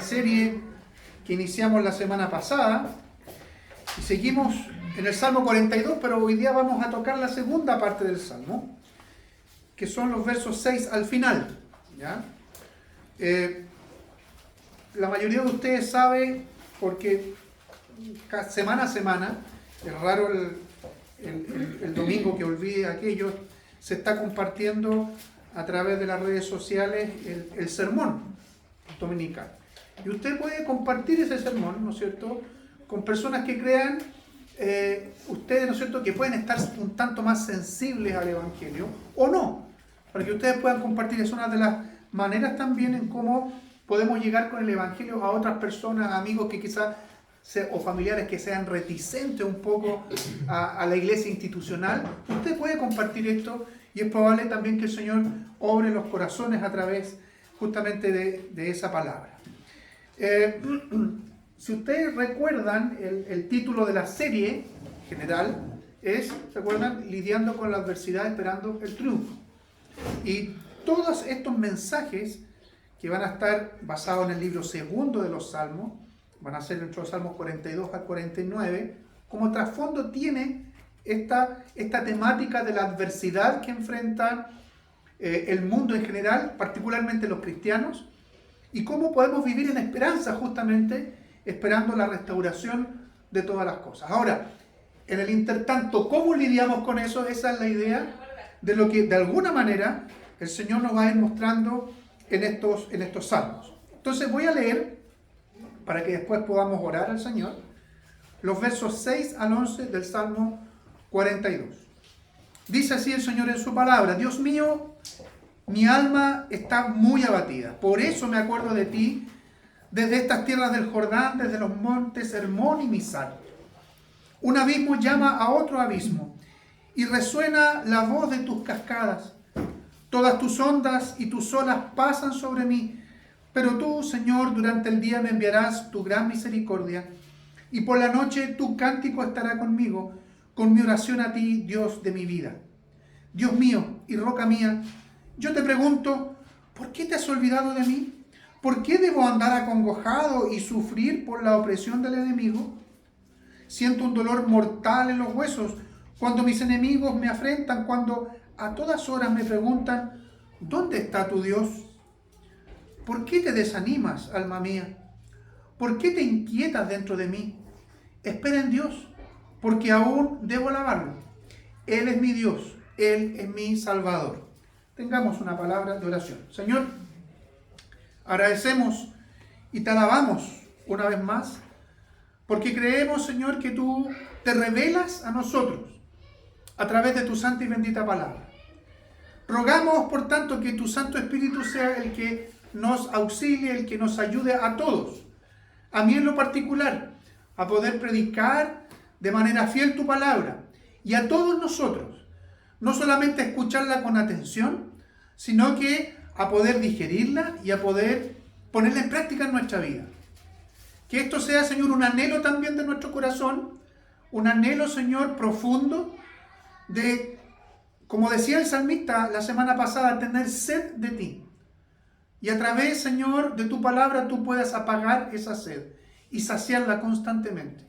esta serie que iniciamos la semana pasada y seguimos en el Salmo 42, pero hoy día vamos a tocar la segunda parte del Salmo, que son los versos 6 al final, ¿ya? La mayoría de ustedes sabe, porque semana a semana, es raro el domingo que olvide aquello, se está compartiendo a través de las redes sociales el sermón dominical. Y usted puede compartir ese sermón, ¿no es cierto?, con personas que crean, ustedes, ¿no es cierto?, que pueden estar un tanto más sensibles al Evangelio, o no, para que ustedes puedan compartir. Es una de las maneras también en cómo podemos llegar con el Evangelio a otras personas, amigos que quizás, o familiares que sean reticentes un poco a la iglesia institucional. Usted puede compartir esto y es probable también que el Señor obre en los corazones a través justamente de esa palabra. Si ustedes recuerdan, el título de la serie general es, ¿recuerdan? Lidiando con la adversidad, esperando el triunfo. Y todos estos mensajes que van a estar basados en el libro segundo de los Salmos, van a ser entre los Salmos 42 al 49, como trasfondo tiene esta temática de la adversidad que enfrenta el mundo en general, particularmente los cristianos, y cómo podemos vivir en esperanza, justamente esperando la restauración de todas las cosas. Ahora, en el intertanto, ¿cómo lidiamos con eso? Esa es la idea de lo que de alguna manera el Señor nos va a ir mostrando en estos salmos. Entonces voy a leer, para que después podamos orar al Señor, los versos 6 al 11 del Salmo 42. Dice así el Señor en su palabra: Dios mío, mi alma está muy abatida, por eso me acuerdo de ti desde estas tierras del Jordán, desde los montes Hermón y Misal. Un abismo llama a otro abismo y resuena la voz de tus cascadas. Todas tus ondas y tus olas pasan sobre mí, pero tú, Señor, durante el día me enviarás tu gran misericordia, y por la noche tu cántico estará conmigo, con mi oración a ti, Dios de mi vida. Dios mío y roca mía, yo te pregunto, ¿por qué te has olvidado de mí? ¿Por qué debo andar acongojado y sufrir por la opresión del enemigo? Siento un dolor mortal en los huesos cuando mis enemigos me afrentan, cuando a todas horas me preguntan, ¿dónde está tu Dios? ¿Por qué te desanimas, alma mía? ¿Por qué te inquietas dentro de mí? Espera en Dios, porque aún debo alabarlo. Él es mi Dios, Él es mi Salvador. Tengamos una palabra de oración. Señor, agradecemos y te alabamos una vez más, porque creemos, Señor, que tú te revelas a nosotros a través de tu santa y bendita palabra. Rogamos, por tanto, que tu Santo Espíritu sea el que nos auxilie, el que nos ayude a todos, a mí en lo particular, a poder predicar de manera fiel tu palabra, y a todos nosotros, no solamente escucharla con atención, sino que a poder digerirla y a poder ponerla en práctica en nuestra vida. Que esto sea, Señor, un anhelo también de nuestro corazón, un anhelo, Señor, profundo de, como decía el salmista la semana pasada, tener sed de ti. Y a través, Señor, de tu palabra tú puedas apagar esa sed y saciarla constantemente.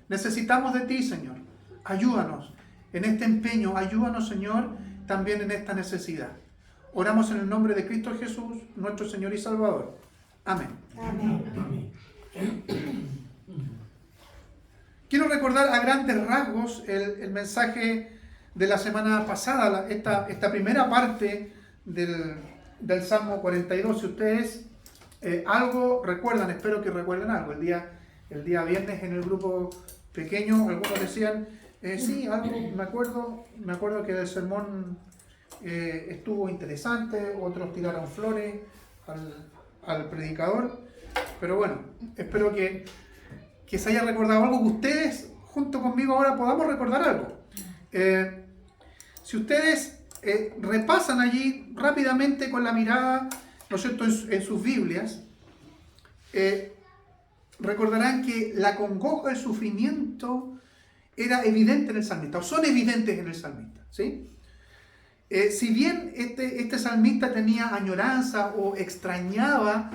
Necesitamos de ti, Señor. Ayúdanos en este empeño, ayúdanos, Señor, también en esta necesidad. Oramos en el nombre de Cristo Jesús, nuestro Señor y Salvador. Amén. Amén. Quiero recordar a grandes rasgos el mensaje de la semana pasada, esta primera parte del Salmo 42. Si ustedes algo recuerdan, espero que recuerden algo. El día viernes en el grupo pequeño, algunos decían, sí, algo me acuerdo que el sermón estuvo interesante, otros tiraron flores al predicador, pero bueno, espero que se haya recordado algo, que ustedes junto conmigo ahora podamos recordar algo. Si ustedes repasan allí rápidamente con la mirada, ¿no es cierto?, en sus Biblias, recordarán que la congoja, el sufrimiento era evidente en el salmista, o son evidentes en el salmista, ¿sí? Si bien este salmista tenía añoranza o extrañaba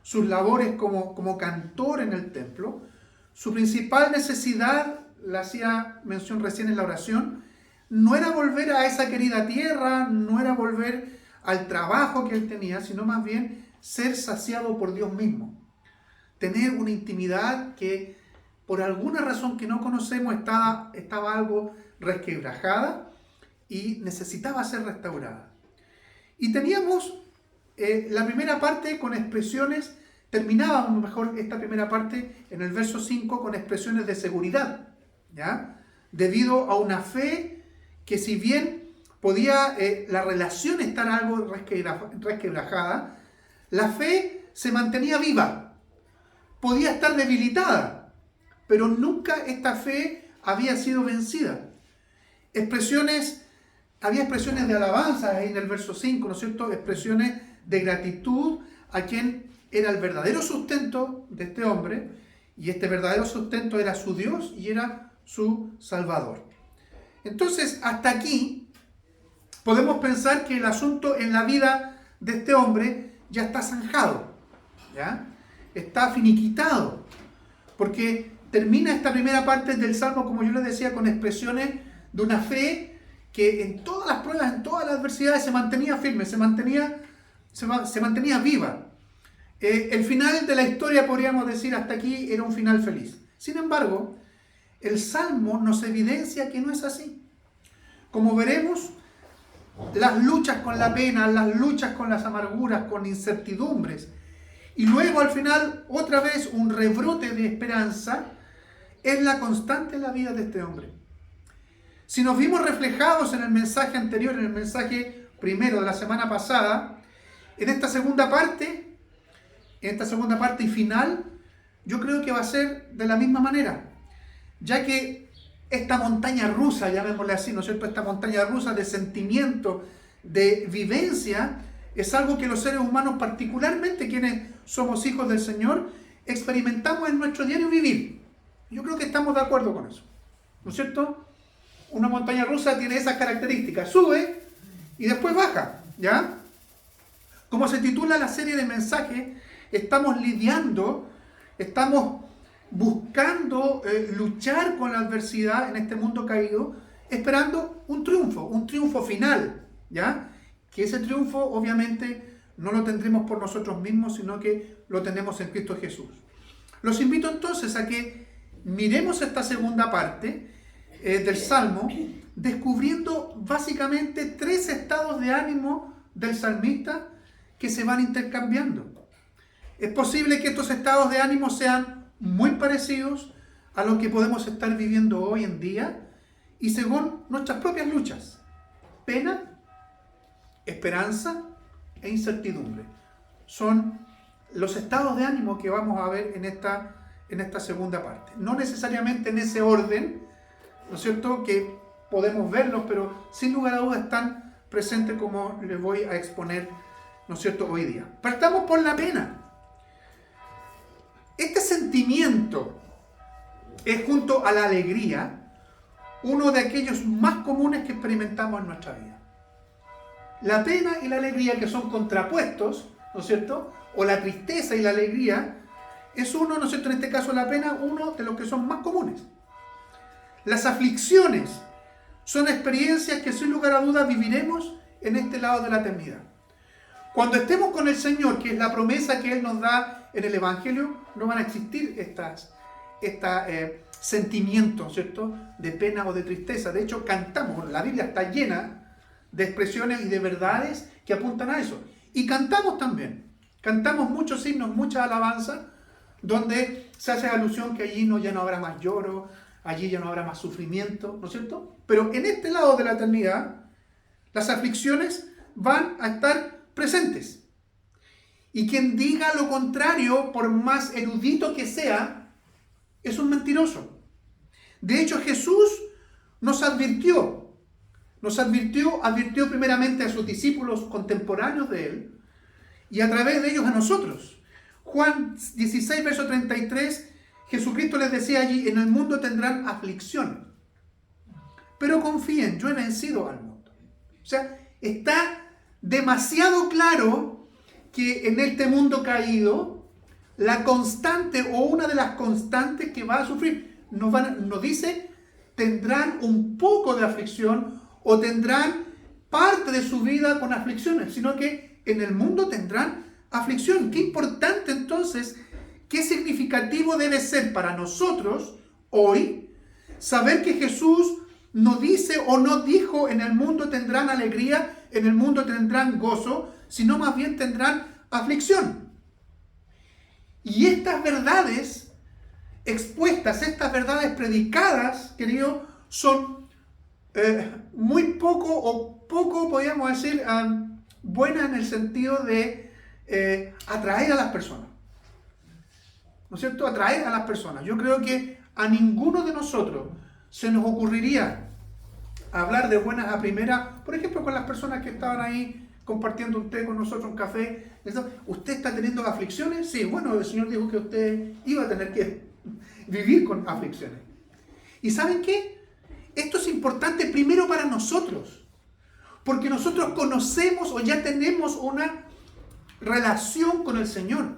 sus labores como cantor en el templo, su principal necesidad, la hacía mención recién en la oración, no era volver a esa querida tierra, no era volver al trabajo que él tenía, sino más bien ser saciado por Dios mismo. Tener una intimidad que por alguna razón que no conocemos estaba algo resquebrajada y necesitaba ser restaurada. Y teníamos la primera parte con expresiones, terminábamos mejor esta primera parte en el verso 5 con expresiones de seguridad, ¿ya? Debido a una fe que, si bien podía la relación estar algo resquebrajada, la fe se mantenía viva, podía estar debilitada, pero nunca esta fe había sido vencida. Había expresiones de alabanza ahí en el verso 5, ¿no es cierto? Expresiones de gratitud a quien era el verdadero sustento de este hombre, y este verdadero sustento era su Dios y era su Salvador. Entonces, hasta aquí podemos pensar que el asunto en la vida de este hombre ya está zanjado, ¿ya? Está finiquitado, porque termina esta primera parte del Salmo, como yo les decía, con expresiones de una fe que en todas las pruebas, en todas las adversidades se mantenía firme, se mantenía viva. El final de la historia, podríamos decir, hasta aquí era un final feliz. Sin embargo, el Salmo nos evidencia que no es así. Como veremos, las luchas con la pena, las luchas con las amarguras, con incertidumbres, y luego al final otra vez un rebrote de esperanza, es la constante en la vida de este hombre. Si nos vimos reflejados en el mensaje anterior, en el mensaje primero de la semana pasada, en esta segunda parte y final, yo creo que va a ser de la misma manera, ya que esta montaña rusa, llamémosle así, ¿no es cierto?, esta montaña rusa de sentimiento, de vivencia, es algo que los seres humanos, particularmente quienes somos hijos del Señor, experimentamos en nuestro diario vivir. Yo creo que estamos de acuerdo con eso, ¿no es cierto? Una montaña rusa tiene esas características, sube y después baja, ¿ya? Como se titula la serie de mensajes, estamos buscando luchar con la adversidad en este mundo caído, esperando un triunfo final, ¿ya? Que ese triunfo obviamente no lo tendremos por nosotros mismos, sino que lo tenemos en Cristo Jesús. Los invito entonces a que miremos esta segunda parte del Salmo, descubriendo básicamente 3 estados de ánimo del salmista que se van intercambiando. Es posible que estos estados de ánimo sean muy parecidos a lo que podemos estar viviendo hoy en día y según nuestras propias luchas: pena, esperanza e incertidumbre. Son los estados de ánimo que vamos a ver en esta segunda parte. No necesariamente en ese orden, ¿no es cierto?, que podemos verlos, pero sin lugar a dudas están presentes como les voy a exponer, ¿no es cierto?, hoy día. Partamos por la pena. Este sentimiento es, junto a la alegría, uno de aquellos más comunes que experimentamos en nuestra vida. La pena y la alegría, que son contrapuestos, ¿no es cierto?, o la tristeza y la alegría, es uno, ¿no es cierto?, en este caso la pena, uno de los que son más comunes. Las aflicciones son experiencias que sin lugar a dudas viviremos en este lado de la eternidad. Cuando estemos con el Señor, que es la promesa que Él nos da en el Evangelio, no van a existir estos sentimientos, ¿cierto?, de pena o de tristeza. De hecho, cantamos, la Biblia está llena de expresiones y de verdades que apuntan a eso. Y cantamos también. Cantamos muchos himnos, muchas alabanzas, donde se hace alusión que allí ya no habrá más lloro, allí ya no habrá más sufrimiento, ¿no es cierto? Pero en este lado de la eternidad, las aflicciones van a estar presentes. Y quien diga lo contrario, por más erudito que sea, es un mentiroso. De hecho, Jesús advirtió primeramente a sus discípulos contemporáneos de Él, y a través de ellos a nosotros. Juan 16, verso 33, Jesucristo les decía allí: en el mundo tendrán aflicción, pero confíen, yo he vencido al mundo. O sea, está demasiado claro que en este mundo caído la constante o una de las constantes que va a sufrir. No dice tendrán un poco de aflicción o tendrán parte de su vida con aflicciones, sino que en el mundo tendrán aflicción. Qué importante entonces, qué significativo debe ser para nosotros hoy saber que Jesús no dice o no dijo en el mundo tendrán alegría, en el mundo tendrán gozo, sino más bien tendrán aflicción. Y estas verdades expuestas, estas verdades predicadas, queridos, son muy poco podríamos decir, buenas en el sentido de atraer a las personas. ¿No es cierto? Atraer a las personas. Yo creo que a ninguno de nosotros se nos ocurriría hablar de buenas a primeras, por ejemplo, con las personas que estaban ahí compartiendo un té con nosotros, un café. ¿Usted está teniendo aflicciones? Sí, bueno, el Señor dijo que usted iba a tener que vivir con aflicciones. ¿Y saben qué? Esto es importante primero para nosotros, porque nosotros conocemos o ya tenemos una relación con el Señor.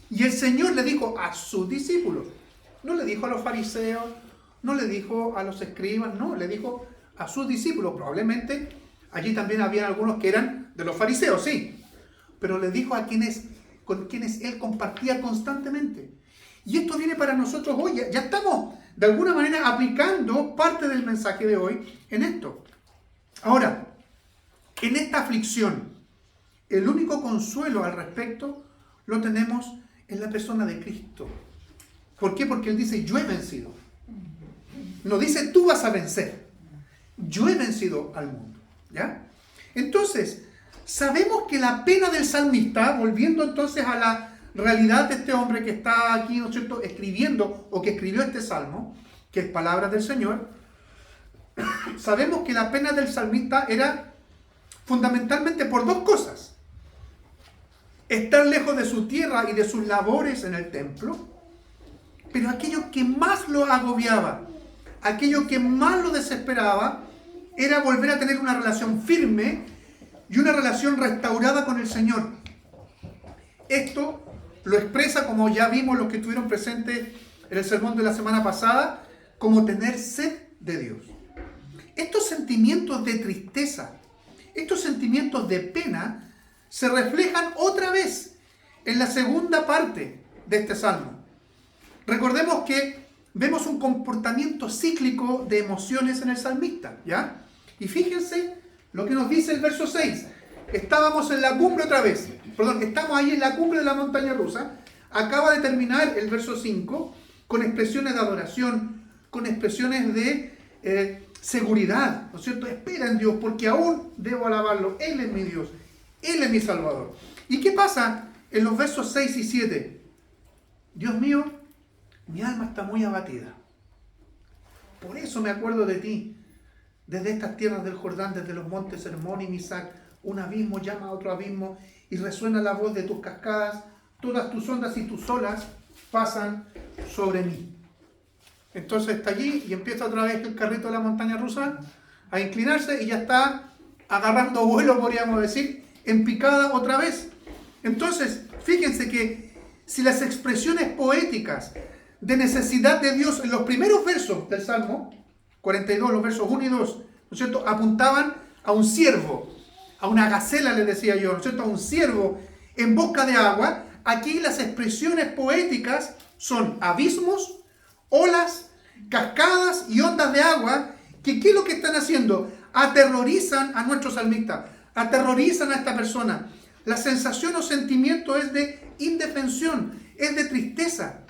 Y el Señor le dijo a sus discípulos, no le dijo a los fariseos, no le dijo a los escribas, no, le dijo a sus discípulos. Probablemente allí también había algunos que eran de los fariseos, sí, pero le dijo a con quienes él compartía constantemente. Y esto viene para nosotros hoy. Ya estamos de alguna manera aplicando parte del mensaje de hoy en esto. Ahora, en esta aflicción, el único consuelo al respecto lo tenemos en la persona de Cristo. ¿Por qué? Porque Él dice, yo he vencido. No dice, tú vas a vencer. Yo he vencido al mundo. ¿Ya? Entonces, sabemos que la pena del salmista, volviendo entonces a la realidad de este hombre que está aquí, ¿no es cierto?, escribiendo o que escribió este salmo, que es palabra del Señor, sabemos que la pena del salmista era fundamentalmente por dos cosas: estar lejos de su tierra y de sus labores en el templo, pero aquello que más lo agobiaba, aquello que más lo desesperaba, era volver a tener una relación firme y una relación restaurada con el Señor. Esto lo expresa, como ya vimos los que estuvieron presentes en el sermón de la semana pasada, como tener sed de Dios. Estos sentimientos de tristeza, estos sentimientos de pena, se reflejan otra vez en la segunda parte de este salmo. Recordemos que vemos un comportamiento cíclico de emociones en el salmista, ¿ya? Y fíjense lo que nos dice el verso 6. Estábamos en la cumbre otra vez. Estamos ahí en la cumbre de la montaña rusa. Acaba de terminar el verso 5 con expresiones de adoración, con expresiones de seguridad, ¿no es cierto? Espera en Dios, porque aún debo alabarlo. Él es mi Dios, Él es mi Salvador. ¿Y qué pasa en los versos 6 y 7? Dios mío, mi alma está muy abatida. Por eso me acuerdo de ti. Desde estas tierras del Jordán, desde los montes Hermón y Misac, un abismo llama a otro abismo y resuena la voz de tus cascadas. Todas tus ondas y tus olas pasan sobre mí. Entonces está allí y empieza otra vez el carrito de la montaña rusa a inclinarse y ya está agarrando vuelo, podríamos decir, en picada otra vez. Entonces, fíjense que si las expresiones poéticas de necesidad de Dios en los primeros versos del Salmo 42, los versos 1 y 2, ¿no es cierto?, apuntaban a un ciervo, a una gacela, les decía yo, ¿no es cierto?, a un ciervo en busca de agua. Aquí las expresiones poéticas son abismos, olas, cascadas y ondas de agua, que ¿qué es lo que están haciendo? Aterrorizan a nuestro salmista, aterrorizan a esta persona. La sensación o sentimiento es de indefensión, es de tristeza.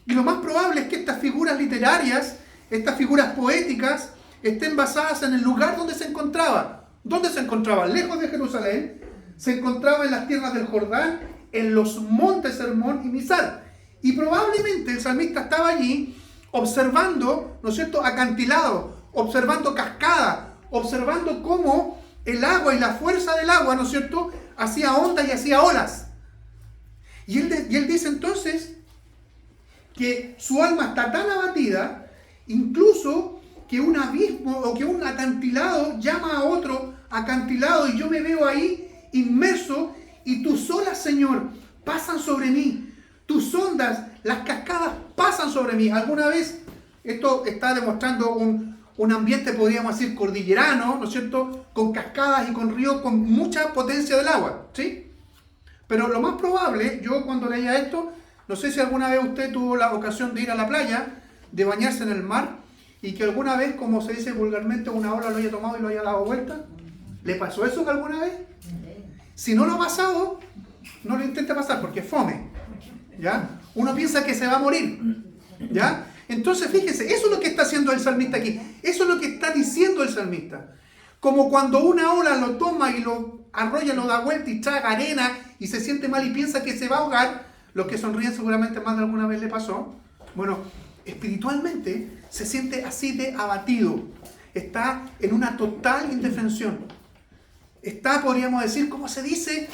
Y lo más probable es que estas figuras literarias, estas figuras poéticas, estén basadas en el lugar donde se encontraba. ¿Dónde se encontraba? Lejos de Jerusalén. Se encontraba en las tierras del Jordán, en los montes Hermón y Misar. Y probablemente el salmista estaba allí observando, ¿no es cierto?, acantilados, observando cascadas, observando cómo el agua y la fuerza del agua, ¿no es cierto?, hacía ondas y hacía olas. Y él dice entonces que su alma está tan abatida, incluso que un abismo o que un acantilado llama a otro acantilado y yo me veo ahí inmerso y tus olas, Señor, pasan sobre mí. ondas, las cascadas pasan sobre mí. ¿Alguna vez? Esto está demostrando un ambiente, podríamos decir, cordillerano, ¿no es cierto? Con cascadas y con ríos, con mucha potencia del agua, ¿sí? Pero lo más probable, yo cuando leía esto, no sé si alguna vez usted tuvo la ocasión de ir a la playa, de bañarse en el mar, y que alguna vez, como se dice vulgarmente, una ola lo haya tomado y lo haya dado vuelta. ¿Le pasó eso alguna vez? Si no lo ha pasado, no lo intente pasar porque es fome, ¿ya? Uno piensa que se va a morir, ¿ya? Entonces, fíjese, eso es lo que está haciendo el salmista aquí. Eso es lo que está diciendo el salmista. Como cuando una ola lo toma y lo arrolla, lo da vuelta y traga arena y se siente mal y piensa que se va a ahogar. Los que sonríen seguramente más de alguna vez le pasó. Bueno, espiritualmente se siente así de abatido. Está en una total indefensión. Está, podríamos decir, como se dice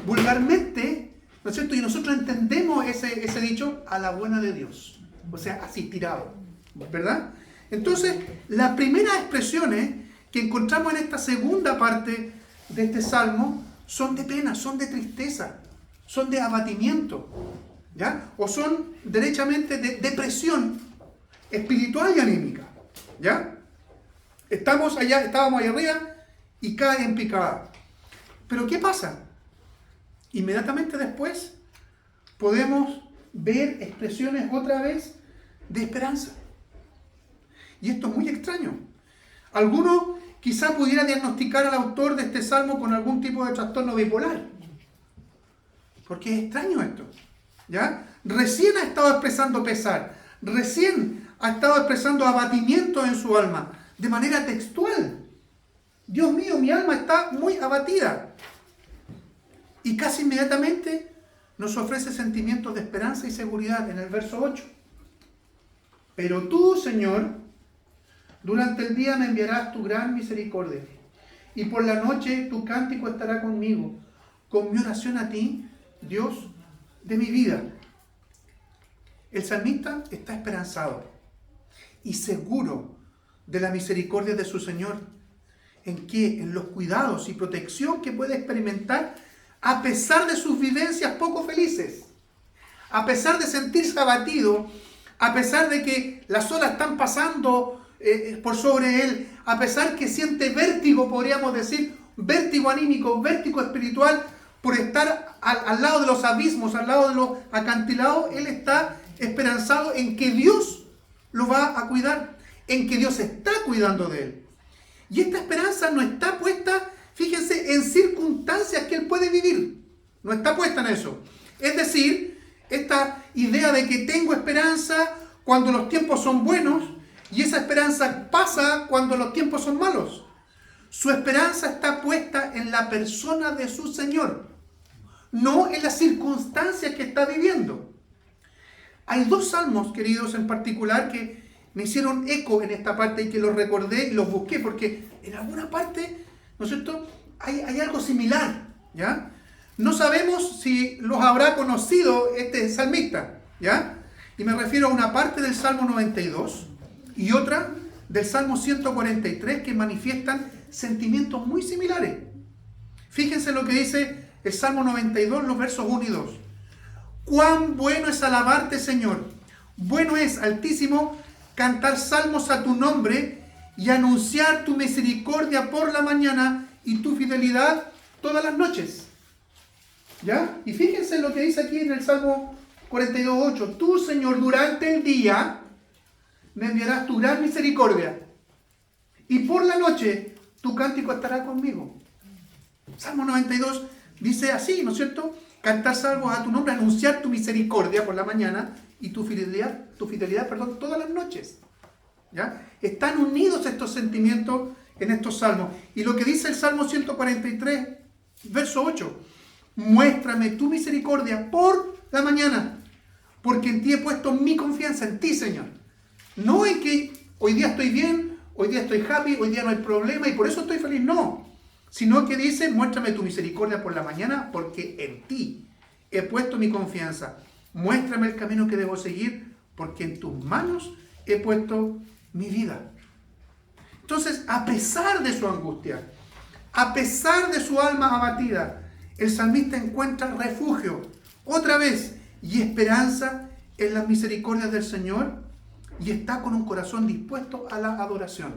vulgarmente, ¿no es cierto? Y nosotros entendemos ese dicho, a la buena de Dios. O sea, así, tirado, ¿verdad? Entonces, las primeras expresiones que encontramos en esta segunda parte de este salmo son de pena, son de tristeza, son de abatimiento, ¿ya? O son derechamente de depresión espiritual y anímica, ¿ya? Estábamos allá arriba y cae en picada. Pero ¿qué pasa? Inmediatamente después podemos ver expresiones otra vez de esperanza. Y esto es muy extraño. Alguno quizá pudiera diagnosticar al autor de este salmo con algún tipo de trastorno bipolar. Porque es extraño esto, ¿ya? Recién ha estado expresando pesar, recién ha estado expresando abatimiento en su alma, de manera textual. Dios mío, mi alma está muy abatida. Y casi inmediatamente nos ofrece sentimientos de esperanza y seguridad en el verso 8. Pero tú, Señor, durante el día me enviarás tu gran misericordia, y por la noche tu cántico estará conmigo, con mi oración a ti, Dios de mi vida. El salmista está esperanzado y seguro de la misericordia de su Señor. ¿En qué? En los cuidados y protección que puede experimentar a pesar de sus vivencias poco felices, a pesar de sentirse abatido, a pesar de que las olas están pasando por sobre él, a pesar que siente vértigo, podríamos decir, vértigo anímico, vértigo espiritual, por estar al lado de los abismos, al lado de los acantilados, él está esperanzado en que Dios lo va a cuidar, en que Dios está cuidando de él. Y esta esperanza no está puesta, fíjense, en circunstancias que él puede vivir. No está puesta en eso. Es decir, esta idea de que tengo esperanza cuando los tiempos son buenos y esa esperanza pasa cuando los tiempos son malos. Su esperanza está puesta en la persona de su Señor, no en las circunstancias que está viviendo. Hay dos salmos, queridos, en particular que me hicieron eco en esta parte y que los recordé y los busqué porque en alguna parte, ¿no es cierto?, hay algo similar, ¿ya? No sabemos si los habrá conocido este salmista, ¿ya? Y me refiero a una parte del Salmo 92 y otra del Salmo 143 que manifiestan sentimientos muy similares. Fíjense lo que dice el Salmo 92, los versos 1 y 2. Cuán bueno es alabarte, Señor. Bueno es, Altísimo, cantar salmos a tu nombre y anunciar tu misericordia por la mañana y tu fidelidad todas las noches. ¿Ya? Y fíjense lo que dice aquí en el Salmo 42:8. Tú, Señor, durante el día me enviarás tu gran misericordia y por la noche tu cántico estará conmigo. Salmo 92 dice así, ¿no es cierto? Cantar salmos a tu nombre, anunciar tu misericordia por la mañana y tu fidelidad, todas las noches. ¿Ya? Están unidos estos sentimientos en estos salmos. Y lo que dice el Salmo 143, verso 8. Muéstrame tu misericordia por la mañana, porque en ti he puesto mi confianza, en ti, Señor. No en que hoy día estoy bien, hoy día estoy happy, hoy día no hay problema y por eso estoy feliz, no. Sino que dice, muéstrame tu misericordia por la mañana, porque en ti he puesto mi confianza. Muéstrame el camino que debo seguir, porque en tus manos he puesto mi vida. Entonces, a pesar de su angustia, a pesar de su alma abatida, el salmista encuentra refugio, otra vez, y esperanza en las misericordias del Señor y está con un corazón dispuesto a la adoración.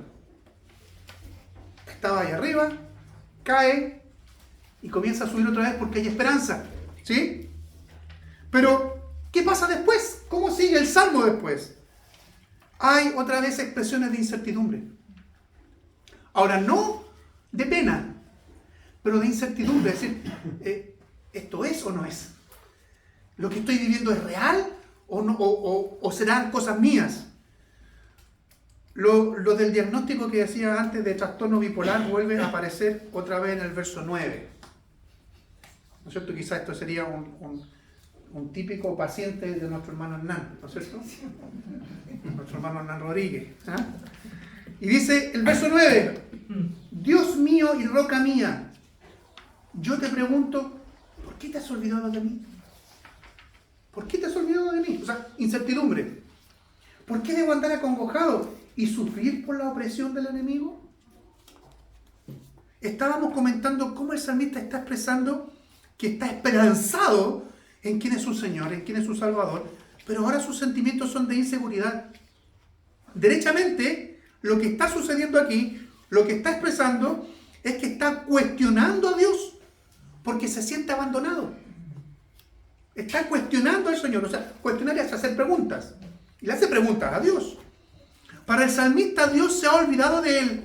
Estaba ahí arriba, cae y comienza a subir otra vez porque hay esperanza, ¿sí? Pero, ¿qué pasa después? ¿Cómo sigue el Salmo después? Hay otra vez expresiones de incertidumbre. Ahora, no de pena, pero de incertidumbre. Es decir, ¿esto es o no es? ¿Lo que estoy viviendo es real o no, o serán cosas mías? Lo del diagnóstico que decía antes de trastorno bipolar vuelve a aparecer otra vez en el verso 9. ¿No es cierto? Quizás esto sería un típico paciente de nuestro hermano Hernán, ¿no es cierto? Nuestro hermano Hernán Rodríguez. ¿Ah? Y dice el verso 9, Dios mío y roca mía, yo te pregunto, ¿por qué te has olvidado de mí? ¿Por qué te has olvidado de mí? O sea, incertidumbre. ¿Por qué debo andar acongojado y sufrir por la opresión del enemigo? Estábamos comentando cómo el salmista está expresando que está esperanzado en quién es su Señor, en quién es su Salvador, pero ahora sus sentimientos son de inseguridad. Derechamente, lo que está sucediendo aquí, lo que está expresando, es que está cuestionando a Dios porque se siente abandonado. Está cuestionando al Señor, o sea, cuestionar es hacer preguntas. Y le hace preguntas a Dios. Para el salmista, Dios se ha olvidado de él.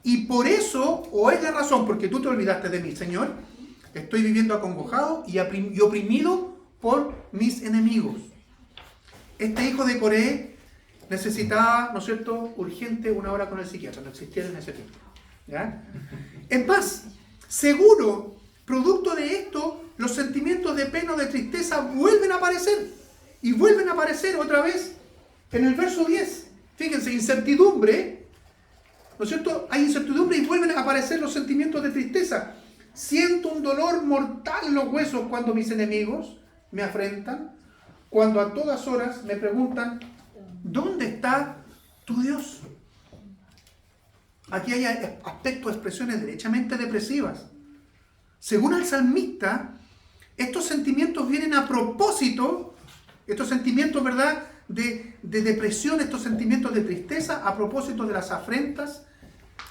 Y por eso, o es la razón, porque tú te olvidaste de mí, Señor, estoy viviendo acongojado y oprimido por mis enemigos. Este hijo de Coré necesitaba, ¿no es cierto?, urgente una hora con el psiquiatra, no existía en ese tiempo. ¿Ya? Es más, seguro, producto de esto, los sentimientos de pena o de tristeza vuelven a aparecer. Y vuelven a aparecer otra vez en el verso 10. Fíjense, incertidumbre, ¿no es cierto? Hay incertidumbre y vuelven a aparecer los sentimientos de tristeza. Siento un dolor mortal en los huesos cuando mis enemigos me afrentan, cuando a todas horas me preguntan, ¿dónde está tu Dios? Aquí hay aspectos, expresiones derechamente depresivas. Según el salmista, estos sentimientos vienen a propósito, estos sentimientos, ¿verdad?, de depresión, estos sentimientos de tristeza, a propósito de las afrentas,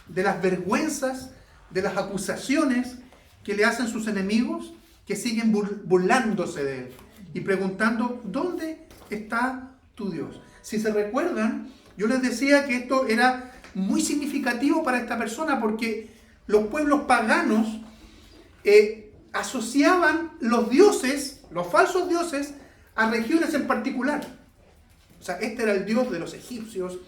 de las vergüenzas, de las acusaciones que le hacen sus enemigos, que siguen burlándose de él y preguntando, ¿dónde está tu Dios? Si se recuerdan, yo les decía que esto era muy significativo para esta persona porque los pueblos paganos asociaban los dioses, los falsos dioses, a regiones en particular. O sea, este era el dios de los egipcios,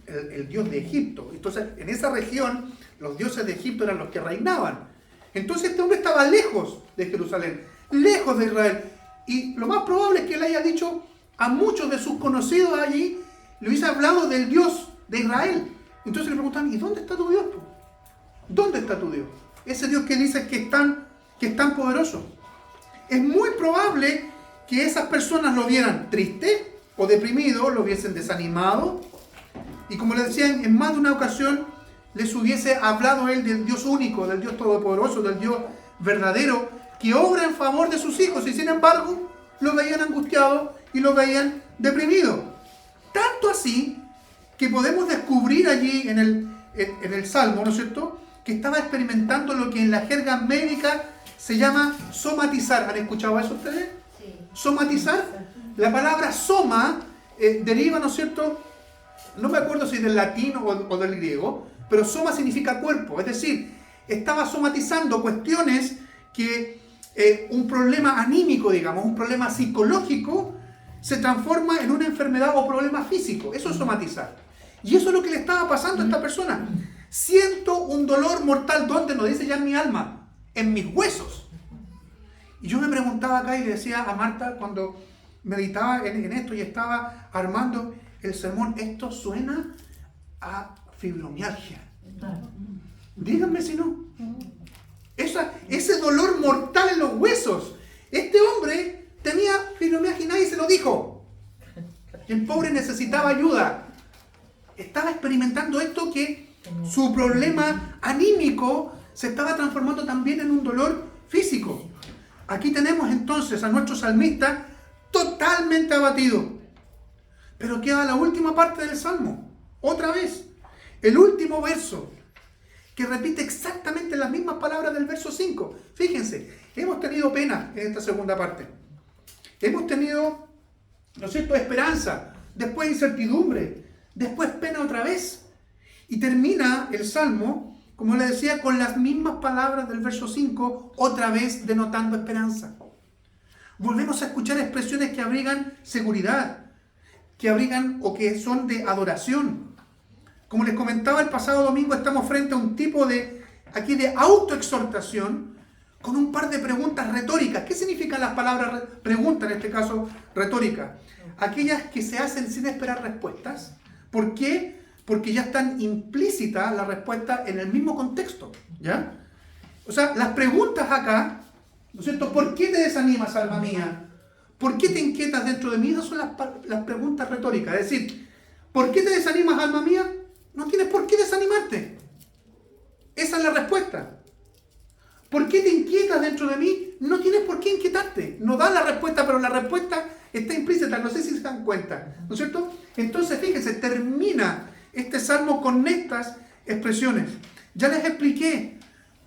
el dios de Egipto. Entonces, en esa región, los dioses de Egipto eran los que reinaban. Entonces, este hombre estaba lejos de Jerusalén, lejos de Israel. Y lo más probable es que él haya dicho a muchos de sus conocidos allí, le hubiese hablado del Dios de Israel. Entonces le preguntan, ¿y dónde está tu Dios? ¿Dónde está tu Dios? Ese Dios que dice que es tan poderoso. Es muy probable que esas personas lo vieran triste o deprimido, lo hubiesen desanimado. Y como les decía, en más de una ocasión les hubiese hablado él del Dios único, del Dios todopoderoso, del Dios verdadero, que obra en favor de sus hijos. Y sin embargo, lo veían angustiado y lo veían deprimido. Tanto así que podemos descubrir allí en el Salmo, ¿no es cierto?, que estaba experimentando lo que en la jerga médica se llama somatizar. ¿Han escuchado eso ustedes? Sí. Somatizar. La palabra soma deriva, ¿no es cierto?, no me acuerdo si del latín o del griego, pero soma significa cuerpo. Es decir, estaba somatizando cuestiones que un problema anímico, digamos, un problema psicológico, se transforma en una enfermedad o problema físico. Eso es somatizar. Y eso es lo que le estaba pasando a esta persona. Siento un dolor mortal. ¿Dónde? Nos dice ya en mi alma, en mis huesos. Y yo me preguntaba acá y le decía a Marta cuando meditaba en esto y estaba armando el sermón, esto suena a fibromialgia. Díganme si no. Ese dolor mortal en los huesos. Este hombre tenía fibromialgia y nadie se lo dijo. El pobre necesitaba ayuda. Estaba experimentando esto, que su problema anímico se estaba transformando también en un dolor físico. Aquí tenemos entonces a nuestro salmista totalmente abatido. Pero queda la última parte del Salmo, otra vez, el último verso, que repite exactamente las mismas palabras del verso 5. Fíjense, hemos tenido pena en esta segunda parte. Hemos tenido, ¿no es cierto?, esperanza, después incertidumbre, después pena otra vez. Y termina el Salmo, como les decía, con las mismas palabras del verso 5, otra vez denotando esperanza. Volvemos a escuchar expresiones que abrigan seguridad, que abrigan o que son de adoración. Como les comentaba el pasado domingo, estamos frente a un tipo de autoexhortación con un par de preguntas retóricas. ¿Qué significan las palabras pregunta, en este caso retórica? Aquellas que se hacen sin esperar respuestas. ¿Por qué? Porque ya están implícitas la respuesta en el mismo contexto, ¿ya? O sea, las preguntas acá, ¿no es cierto? ¿Por qué te desanimas, alma mía? ¿Por qué te inquietas dentro de mí? Esas son las preguntas retóricas. Es decir, ¿por qué te desanimas, alma mía? No tienes por qué desanimarte. Esa es la respuesta. ¿Por qué te inquietas dentro de mí? No tienes por qué inquietarte. No da la respuesta, pero la respuesta está implícita. No sé si se dan cuenta, ¿no es cierto? Entonces, fíjense, termina este salmo con estas expresiones. Ya les expliqué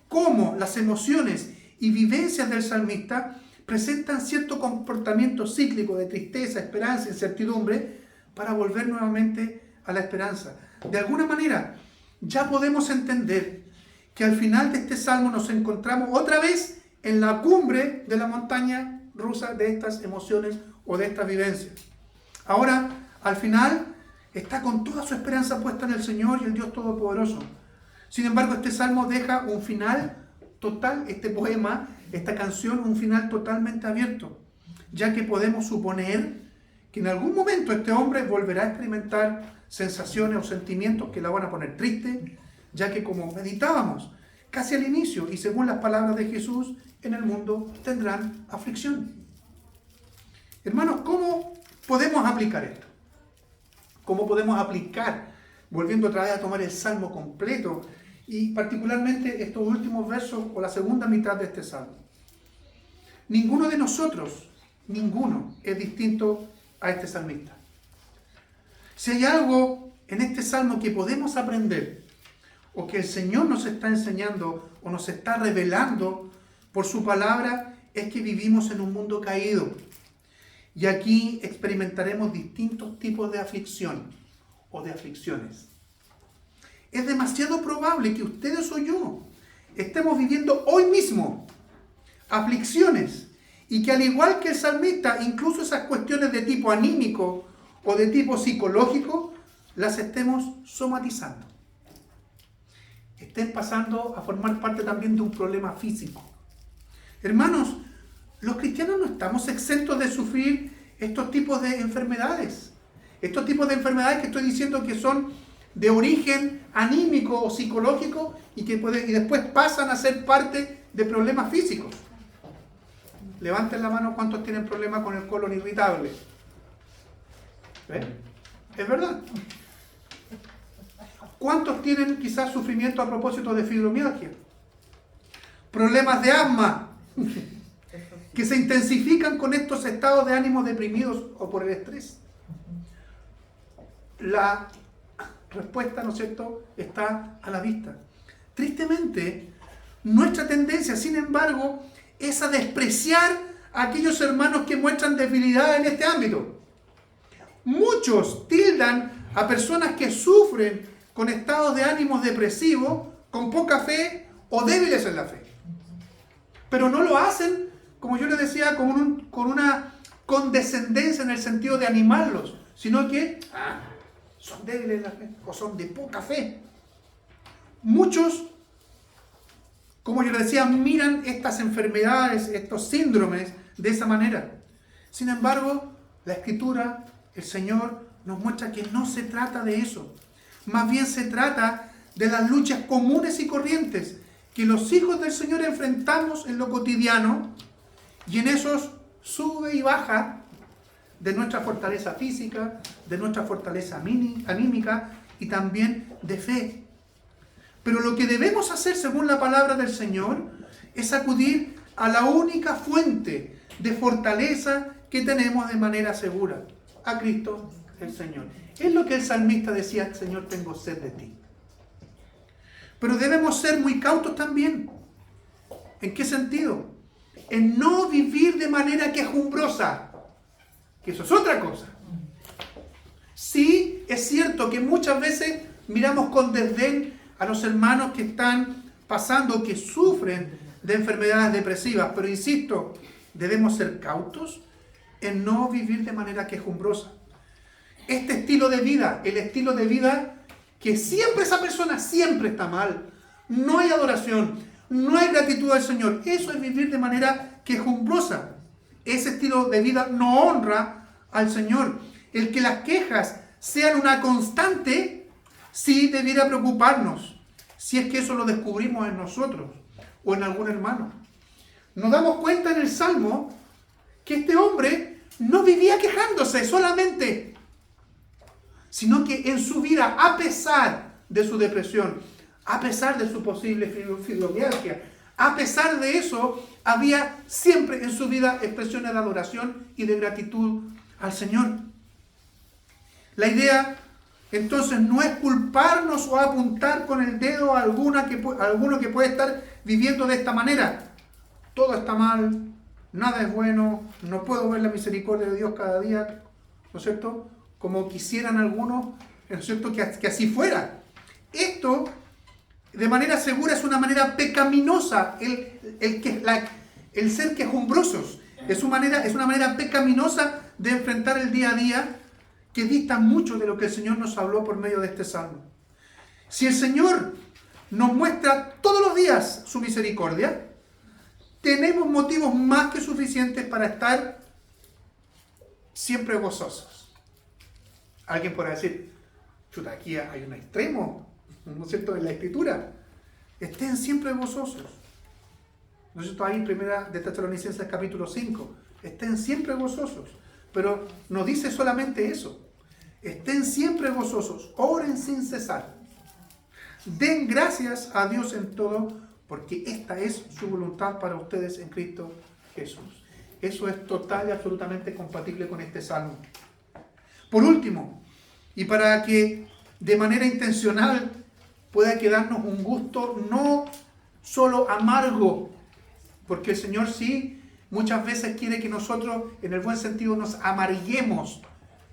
cómo las emociones y vivencias del salmista presentan cierto comportamiento cíclico de tristeza, esperanza, incertidumbre, para volver nuevamente a la esperanza. De alguna manera, ya podemos entender que al final de este salmo nos encontramos otra vez en la cumbre de la montaña rusa de estas emociones o de estas vivencias. Ahora, al final, está con toda su esperanza puesta en el Señor y el Dios Todopoderoso. Sin embargo, este salmo deja un final total, este poema, esta canción, un final totalmente abierto, ya que podemos suponer que en algún momento este hombre volverá a experimentar sensaciones o sentimientos que la van a poner triste, ya que, como meditábamos casi al inicio y según las palabras de Jesús, en el mundo tendrán aflicción. Hermanos, ¿cómo podemos aplicar esto? ¿Cómo podemos aplicar, volviendo otra vez a tomar el salmo completo y particularmente estos últimos versos o la segunda mitad de este salmo? Ninguno de nosotros, ninguno, es distinto a este salmista. Si hay algo en este salmo que podemos aprender o que el Señor nos está enseñando o nos está revelando por su palabra, es que vivimos en un mundo caído. Y aquí experimentaremos distintos tipos de aflicción o de aflicciones. Es demasiado probable que ustedes o yo estemos viviendo hoy mismo aflicciones y que, al igual que el salmista, incluso esas cuestiones de tipo anímico o de tipo psicológico, las estemos somatizando. Estén pasando a formar parte también de un problema físico. Hermanos, los cristianos no estamos exentos de sufrir estos tipos de enfermedades. Estos tipos de enfermedades que estoy diciendo que son de origen anímico o psicológico y después pasan a ser parte de problemas físicos. Levanten la mano cuántos tienen problemas con el colon irritable. ¿Ven? Es verdad. ¿Cuántos tienen quizás sufrimiento a propósito de fibromialgia? Problemas de asma, que se intensifican con estos estados de ánimo deprimidos o por el estrés. La respuesta, ¿no es cierto?, está a la vista. Tristemente, nuestra tendencia, sin embargo, es a despreciar a aquellos hermanos que muestran debilidad en este ámbito. Muchos tildan a personas que sufren con estados de ánimos depresivos, con poca fe o débiles en la fe. Pero no lo hacen, como yo les decía, con una condescendencia en el sentido de animarlos, sino que son débiles en la fe o son de poca fe. Muchos, como yo les decía, miran estas enfermedades, estos síndromes de esa manera. Sin embargo, la Escritura, el Señor, nos muestra que no se trata de eso. Más bien se trata de las luchas comunes y corrientes que los hijos del Señor enfrentamos en lo cotidiano, y en esos sube y baja de nuestra fortaleza física, de nuestra fortaleza anímica y también de fe. Pero lo que debemos hacer, según la palabra del Señor, es acudir a la única fuente de fortaleza que tenemos de manera segura a Cristo el Señor. Es lo que el salmista decía: Señor, tengo sed de ti. Pero debemos ser muy cautos también. ¿En qué sentido? En no vivir de manera quejumbrosa, que eso es otra cosa. Sí, es cierto que muchas veces miramos con desdén a los hermanos que están pasando, que sufren de enfermedades depresivas, pero insisto, debemos ser cautos en no vivir de manera quejumbrosa. Este estilo de vida, el estilo de vida que siempre esa persona siempre está mal, no hay adoración, no hay gratitud al Señor, eso es vivir de manera quejumbrosa. Ese estilo de vida no honra al Señor. El que las quejas sean una constante, sí debiera preocuparnos, si es que eso lo descubrimos en nosotros o en algún hermano. Nos damos cuenta en el Salmo que este hombre no vivía quejándose solamente, sino que en su vida, a pesar de su depresión, a pesar de su posible fibromialgia, a pesar de eso, había siempre en su vida expresiones de adoración y de gratitud al Señor. La idea, entonces, no es culparnos o apuntar con el dedo a alguno que puede estar viviendo de esta manera. Todo está mal, nada es bueno, no puedo ver la misericordia de Dios cada día, ¿no es cierto? Como quisieran algunos, ¿no es cierto?, que así fuera. Esto, de manera segura, es una manera pecaminosa, el ser quejumbrosos. Es una manera pecaminosa de enfrentar el día a día, que dista mucho de lo que el Señor nos habló por medio de este salmo. Si el Señor nos muestra todos los días su misericordia, tenemos motivos más que suficientes para estar siempre gozosos. Alguien podrá decir: chuta, aquí hay un extremo, ¿no es cierto?, en la Escritura. Estén siempre gozosos. ¿No es cierto? Ahí en Primera de Tesalonicenses capítulo 5. Estén siempre gozosos. Pero no dice solamente eso. Estén siempre gozosos, oren sin cesar. Den gracias a Dios en todo, porque esta es su voluntad para ustedes en Cristo Jesús. Eso es total y absolutamente compatible con este salmo. Por último, y para que de manera intencional pueda quedarnos un gusto no solo amargo, porque el Señor sí muchas veces quiere que nosotros, en el buen sentido, nos amarguemos,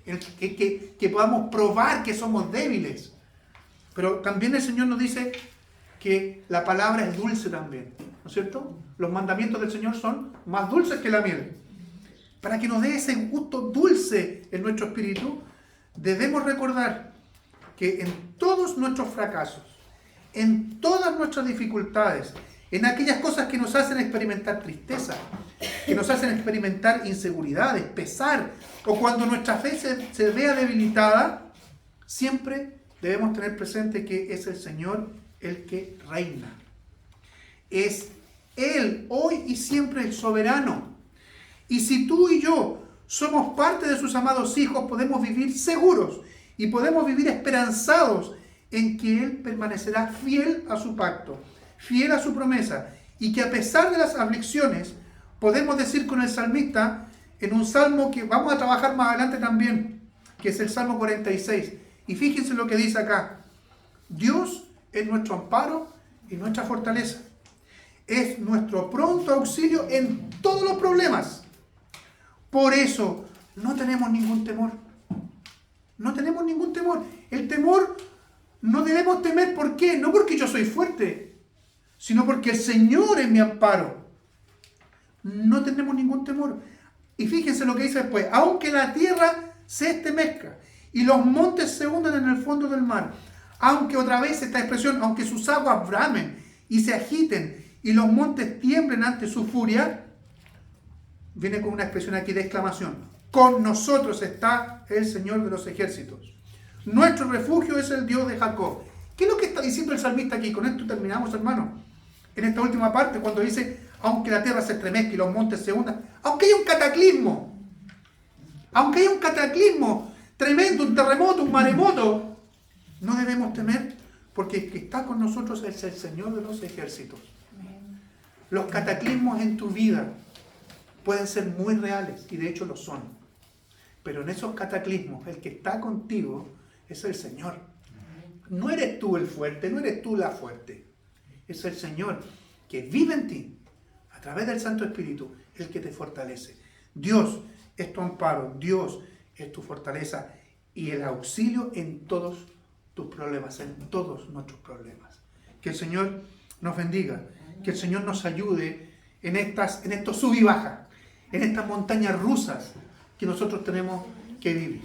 que podamos probar que somos débiles. Pero también el Señor nos dice que la palabra es dulce también, ¿no es cierto? Los mandamientos del Señor son más dulces que la miel. Para que nos dé ese gusto dulce en nuestro espíritu, debemos recordar que en todos nuestros fracasos, en todas nuestras dificultades, en aquellas cosas que nos hacen experimentar tristeza, que nos hacen experimentar inseguridades, pesar, o cuando nuestra fe se vea debilitada, siempre debemos tener presente que es el Señor el que reina. Es Él hoy y siempre el soberano. Y si tú y yo somos parte de sus amados hijos, podemos vivir seguros y podemos vivir esperanzados en que Él permanecerá fiel a su pacto, fiel a su promesa, y que a pesar de las aflicciones, podemos decir con el salmista, en un salmo que vamos a trabajar más adelante también, que es el Salmo 46. Y fíjense lo que dice acá: Dios es nuestro amparo y nuestra fortaleza. Es nuestro pronto auxilio en todos los problemas. Por eso no tenemos ningún temor. No tenemos ningún temor. El temor no debemos temer. ¿Por qué? No porque yo soy fuerte, sino porque el Señor es mi amparo. No tenemos ningún temor. Y fíjense lo que dice después: aunque la tierra se estremezca y los montes se hundan en el fondo del mar, aunque, otra vez esta expresión, aunque sus aguas bramen y se agiten y los montes tiemblen ante su furia, viene con una expresión aquí de exclamación: con nosotros está el Señor de los ejércitos. Nuestro refugio es el Dios de Jacob. ¿Qué es lo que está diciendo el salmista aquí? Con esto terminamos, hermano. En esta última parte, cuando dice: aunque la tierra se estremezca y los montes se hundan, aunque haya un cataclismo tremendo, un terremoto, un maremoto, no debemos temer, porque el que está con nosotros es el Señor de los ejércitos. Los cataclismos en tu vida, pueden ser muy reales, y de hecho lo son. Pero en esos cataclismos, el que está contigo es el Señor. No eres tú el fuerte, no eres tú la fuerte. Es el Señor que vive en ti, a través del Santo Espíritu, el que te fortalece. Dios es tu amparo, Dios es tu fortaleza y el auxilio en todos tus problemas, en todos nuestros problemas. Que el Señor nos bendiga, que el Señor nos ayude en estos sub y bajas, en estas montañas rusas que nosotros tenemos que vivir.